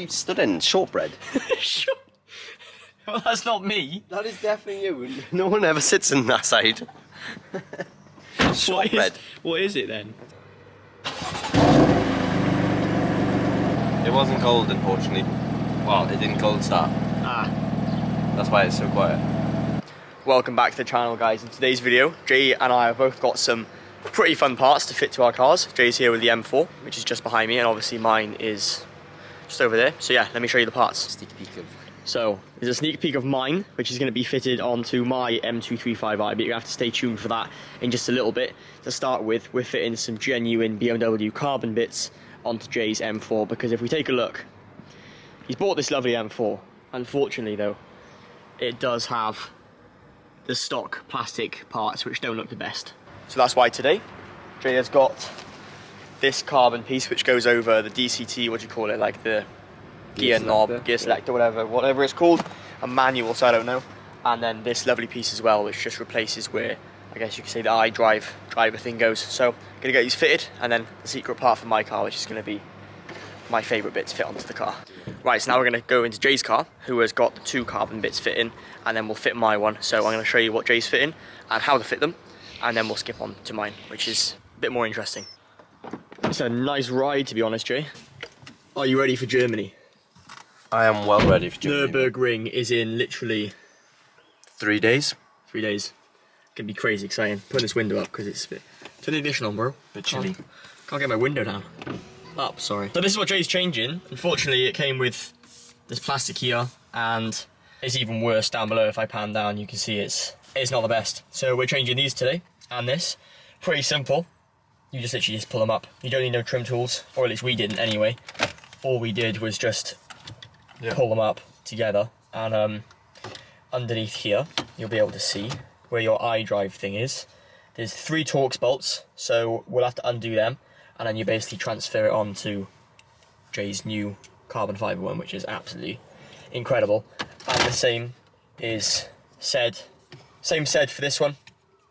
you stood in? Shortbread? Well, that's not me. That is definitely you. No one ever sits in that side. Shortbread. What is it then? It wasn't cold, unfortunately. Well, it didn't cold start. That's why it's so quiet. Welcome back to the channel, guys. In today's video, Jay and I have both got some pretty fun parts to fit to our cars. Jay's here with the M4, which is just behind me, and obviously mine is just over there. So yeah, let me show you the parts. Sneak peek of. So there's a sneak peek of mine, which is going to be fitted onto my M235i, but you're going to have to stay tuned for that in just a little bit. To start with, we're fitting some genuine BMW carbon bits onto Jay's M4, because if we take a look, he's bought this lovely M4. Unfortunately though, it does have the stock plastic parts which don't look the best. So that's why today, Jay has got this carbon piece which goes over the DCT, what do you call it, like the gear knob, gear selector, whatever it's called, a manual, so I don't know. And then this lovely piece as well, which just replaces where, I guess you could say, the driver thing goes. So, gonna get these fitted, and then the secret part for my car, which is gonna be my favourite bit to fit onto the car. Right, so now we're gonna go into Jay's car, who has got the 2 carbon bits fitting, and then we'll fit my one. So I'm gonna show you what Jay's fitting, and how to fit them, and then we'll skip on to mine, which is a bit more interesting. It's a nice ride, to be honest, Jay. Are you ready for Germany? I am well ready for Germany. Nürburgring is in literally 3 days. 3 days. Gonna be crazy exciting. Putting this window up because it's a bit. Turn the ignition on, bro. Bit chilly. Can't get my window down. Up, sorry. So this is what Jay's changing. Unfortunately, it came with this plastic here, and it's even worse down below. If I pan down, you can see it's not the best. So we're changing these today, and this. Pretty simple. You just literally pull them up. You don't need no trim tools, or at least we didn't anyway. All we did was just pull them up together, and underneath here you'll be able to see where your iDrive thing is. There's 3 Torx bolts, so we'll have to undo them, and then you basically transfer it onto Jay's new carbon fibre one, which is absolutely incredible. And the same is said for this one,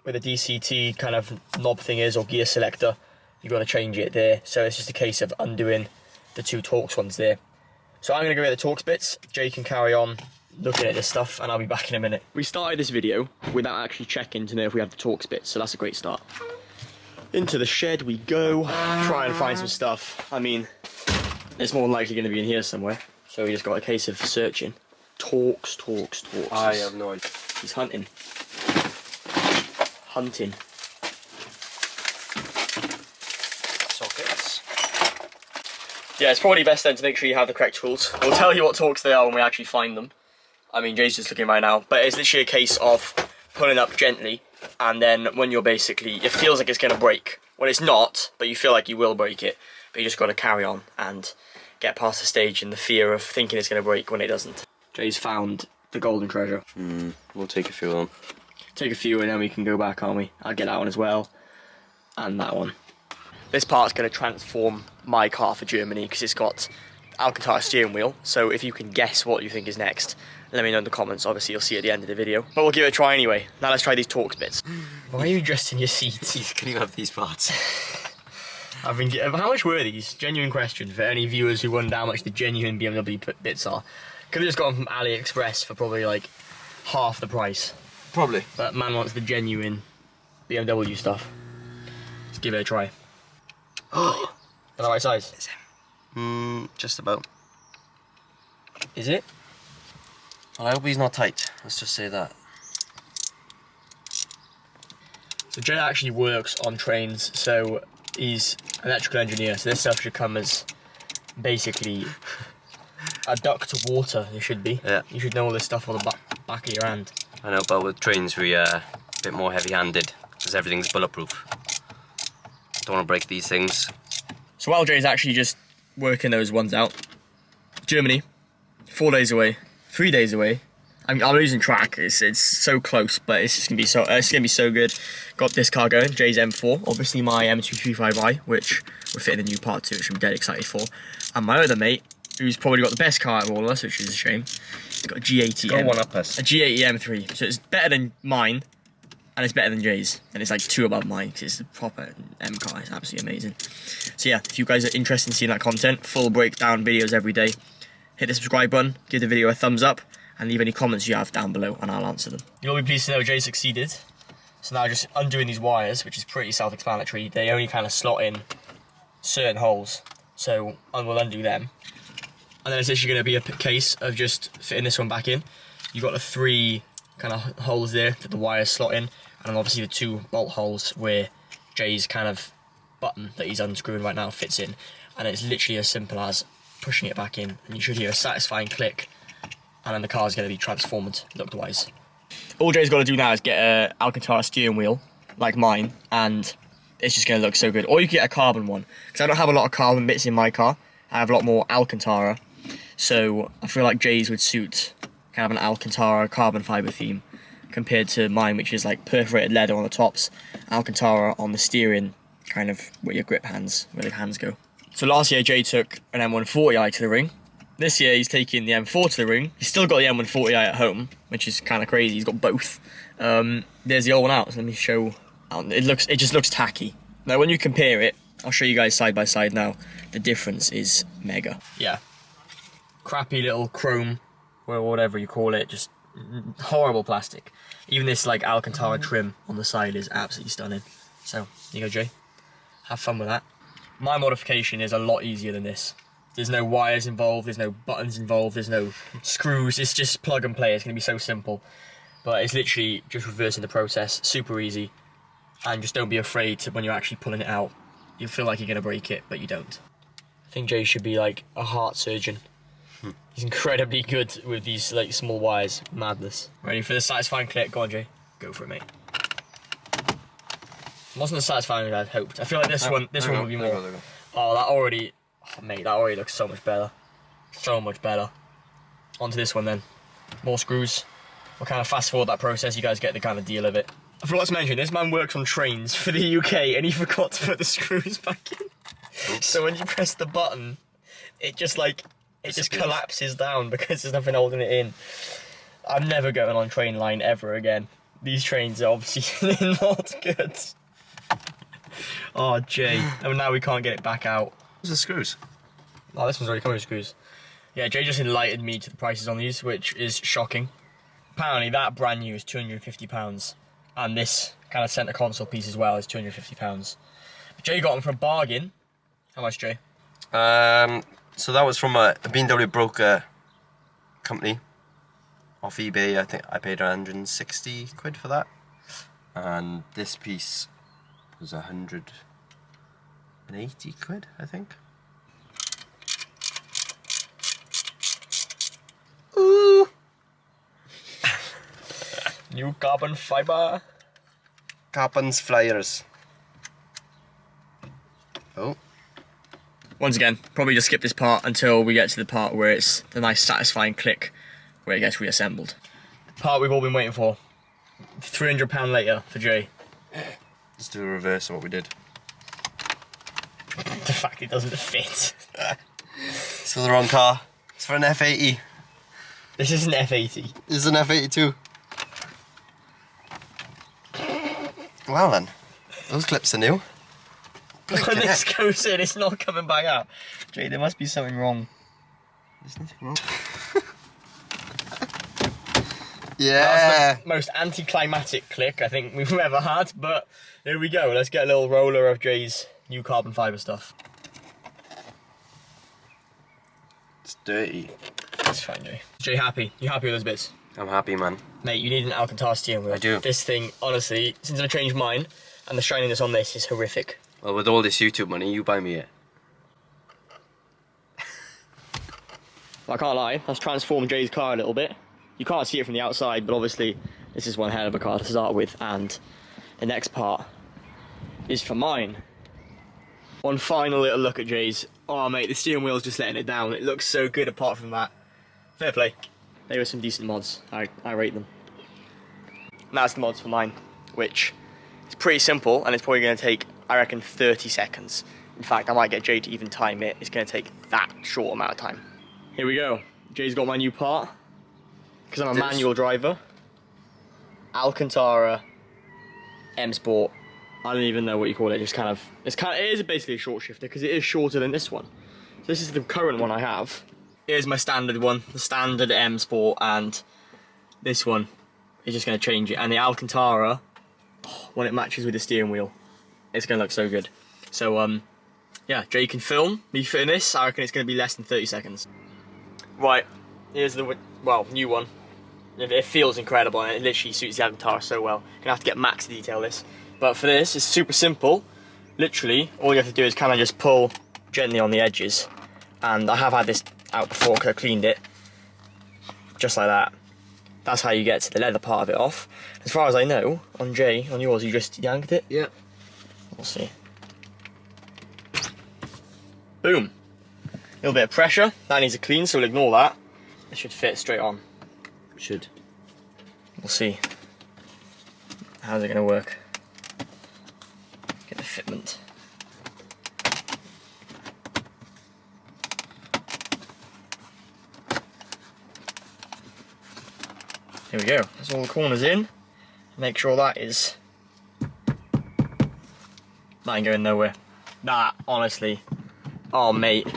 where the DCT kind of knob thing is, or gear selector. You've got to change it there, so it's just a case of undoing the 2 Torx ones there. So I'm going to go get the Torx bits. Jay can carry on looking at this stuff, and I'll be back in a minute. We started this video without actually checking to know if we have the Torx bits, so that's a great start. Into the shed we go, try and find some stuff. I mean, it's more than likely going to be in here somewhere, so we just got a case of searching. Torx. I have no idea. He's hunting. Sockets. Yeah, it's probably best then to make sure you have the correct tools. We'll tell you what Torx they are when we actually find them. I mean, Jay's just looking right now, but it's literally a case of pulling up gently, and then when you're basically, it feels like it's going to break. Well, it's not, but you feel like you will break it, but you just got to carry on and get past the stage and the fear of thinking it's going to break when it doesn't. Jay's found the golden treasure. We'll take a few of them. Take a few and then we can go back, can't we? I'll get that one as well, and that one. This part's going to transform my car for Germany because it's got Alcantara steering wheel, so if you can guess what you think is next, let me know in the comments. Obviously you'll see at the end of the video, but we'll give it a try anyway. Now let's try these Torx bits. Why are you dressed in your seats? Can you have these parts? How much were these? Genuine question for any viewers who wonder how much the genuine BMW bits are. Could have just got them from AliExpress for probably like half the price. Probably. But man wants the genuine BMW stuff. Let's give it a try. Oh, the right size? Is it? Just about. Is it? Well, I hope he's not tight. Let's just say that. So Jay actually works on trains, so he's an electrical engineer, so this stuff should come as basically a duct to water, it should be. Yeah. You should know all this stuff on the back of your hand. I know, but with trains we are a bit more heavy-handed, because everything's bulletproof. Don't want to break these things. So while Jay's actually just working those ones out, Germany, 4 days away, 3 days away. I'm losing track. It's so close, but it's just gonna be so good. Got this car going, Jay's M4, obviously my M235i, which we're fitting a new part to, which I'm dead excited for. And my other mate, who's probably got the best car out of all of us, which is a shame. He's got a G80M. Go one up us. A G80 M3, so it's better than mine, and it's better than Jay's, and it's like 2 above mine because it's a proper M car. It's absolutely amazing. So yeah, if you guys are interested in seeing that content, full breakdown videos every day, hit the subscribe button, give the video a thumbs up, and leave any comments you have down below and I'll answer them. You'll be pleased to know Jay succeeded. So now just undoing these wires, which is pretty self-explanatory. They only kind of slot in certain holes, so we'll undo them. And then it's actually going to be a case of just fitting this one back in. You've got the 3 kind of holes there that the wires slot in, and then obviously the 2 bolt holes where Jay's kind of button that he's unscrewing right now fits in. And it's literally as simple as pushing it back in, and you should hear a satisfying click, and then the car's going to be transformed look-wise. All Jay's got to do now is get an Alcantara steering wheel, like mine, and it's just going to look so good. Or you can get a carbon one, because I don't have a lot of carbon bits in my car. I have a lot more Alcantara, so I feel like Jay's would suit kind of an Alcantara carbon fibre theme, compared to mine, which is like perforated leather on the tops, Alcantara on the steering, kind of where your grip hands, where the hands go. So last year Jay took an M140i to the ring. This year he's taking the M4 to the ring. He's still got the M140i at home, which is kind of crazy. He's got both. There's the old one out, so let me show. It just looks tacky. Now when you compare it, I'll show you guys side by side now. The difference is mega. Yeah. Crappy little chrome, or whatever you call it, just horrible plastic. Even this like Alcantara trim on the side is absolutely stunning. So, here you go, Jay. Have fun with that. My modification is a lot easier than this. There's no wires involved, there's no buttons involved, there's no screws, it's just plug and play. It's going to be so simple. But it's literally just reversing the process, super easy. And just don't be afraid to, when you're actually pulling it out. You feel like you're going to break it, but you don't. I think Jay should be like a heart surgeon. He's incredibly good with these like small wires. Madness. Ready for the satisfying click? Go on, Jay. Go for it, mate. It wasn't as satisfying as I'd hoped. I feel like this one will be more. Oh, that already... Oh, mate, that already looks so much better. So much better. Onto this one then. More screws. We'll kind of fast forward that process, you guys get the kind of deal of it. I forgot to mention, this man works on trains for the UK and he forgot to put the screws back in. Oops. So when you press the button, it just like, it just collapses down because there's nothing holding it in. I'm never going on train line ever again. These trains are obviously not good. Oh, Jay. And now we can't get it back out. Where's the screws? Oh, this one's already coming with screws. Yeah, Jay just enlightened me to the prices on these, which is shocking. Apparently that brand new is £250, and this kind of centre console piece as well is £250. Jay got them for a bargain. How much, Jay? So that was from a BMW broker company off eBay. I think I paid 160 quid for that, and this piece was 180 quid, I think. Ooh! New carbon fibre. Carbon's flyers. Oh. Once again, probably just skip this part until we get to the part where it's the nice satisfying click where it gets reassembled. The part we've all been waiting for. £300 later for Jay. Let's do a reverse of what we did. The fact it doesn't fit. It's for the wrong car. It's for an F80. This is an F80. This is an F82. Well then, those clips are new. When this goes in, it's not coming back out. Jay, there must be something wrong. There's nothing wrong. Yeah. That's the most anticlimactic click I think we've ever had, but here we go. Let's get a little roller of Jay's new carbon fibre stuff. It's dirty. It's fine, Jay. Jay, happy? You happy with those bits? I'm happy, man. Mate, you need an Alcantara steering wheel. I do. This thing, honestly, since I changed mine, and the shininess on this is horrific. Well, with all this YouTube money, you buy me it. I can't lie, that's transformed Jay's car a little bit. You can't see it from the outside, but obviously this is one hell of a car to start with, and the next part is for mine. One final little look at Jay's. Oh mate, the steering wheel's just letting it down. It looks so good apart from that. Fair play. They were some decent mods. I rate them. And that's the mods for mine, which is pretty simple, and it's probably going to take, I reckon, 30 seconds. In fact, I might get Jay to even time it. It's going to take that short amount of time. Here we go. Jay's got my new part. Because I'm a manual driver. Alcantara M Sport. I don't even know what you call it. It is basically a short shifter because it is shorter than this one. So this is the current one I have. here's my standard one, the standard M Sport, and this one is just going to change it. And the Alcantara, when it matches with the steering wheel, it's going to look so good. So yeah, Jay can film me fitting this. I reckon it's going to be less than 30 seconds. Right, here's the, well, new one. It feels incredible and it literally suits the Alcantara so well. Gonna have to get Max to detail this. But for this, it's super simple. Literally, all you have to do is kind of just pull gently on the edges. And I have had this out before because I cleaned it. Just like that. That's how you get to the leather part of it off. As far as I know, on Jay, on yours, you just yanked it? Yeah. We'll see. Boom. A little bit of pressure. That needs a clean, so we'll ignore that. It should fit straight on. Should. We'll see. How's it going to work? Get the fitment. Here we go. That's all the corners in. Make sure that is... That ain't going nowhere. That, honestly... Oh, mate.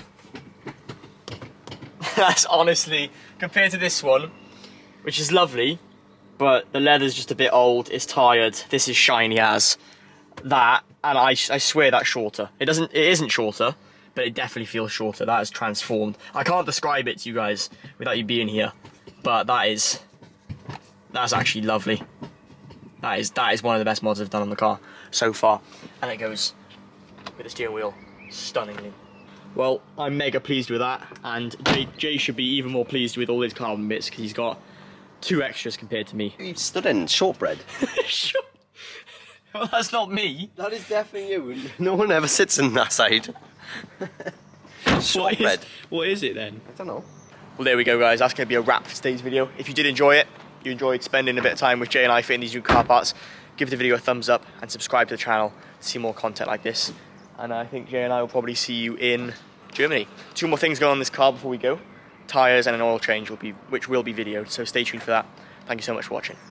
That's honestly... Compared to this one, which is lovely, but the leather's just a bit old, it's tired, this is shiny as that, and I swear that's shorter. It isn't shorter, but it definitely feels shorter. That is transformed. I can't describe it to you guys without you being here, but that's actually lovely. That is one of the best mods I've done on the car so far, and it goes with the steering wheel stunningly. Well, I'm mega pleased with that, and Jay should be even more pleased with all his carbon bits because he's got 2 extras compared to me. You stood in shortbread. Well, that's not me. That is definitely you. No one ever sits in that side. Shortbread. What is it then? I don't know. Well, there we go, guys. That's going to be a wrap for today's video. If you did enjoy it, you enjoyed spending a bit of time with Jay and I fitting these new car parts, give the video a thumbs up and subscribe to the channel to see more content like this. And I think Jay and I will probably see you in Germany. 2 more things going on in this car before we go. Tyres and an oil change which will be videoed, so stay tuned for that. Thank you so much for watching.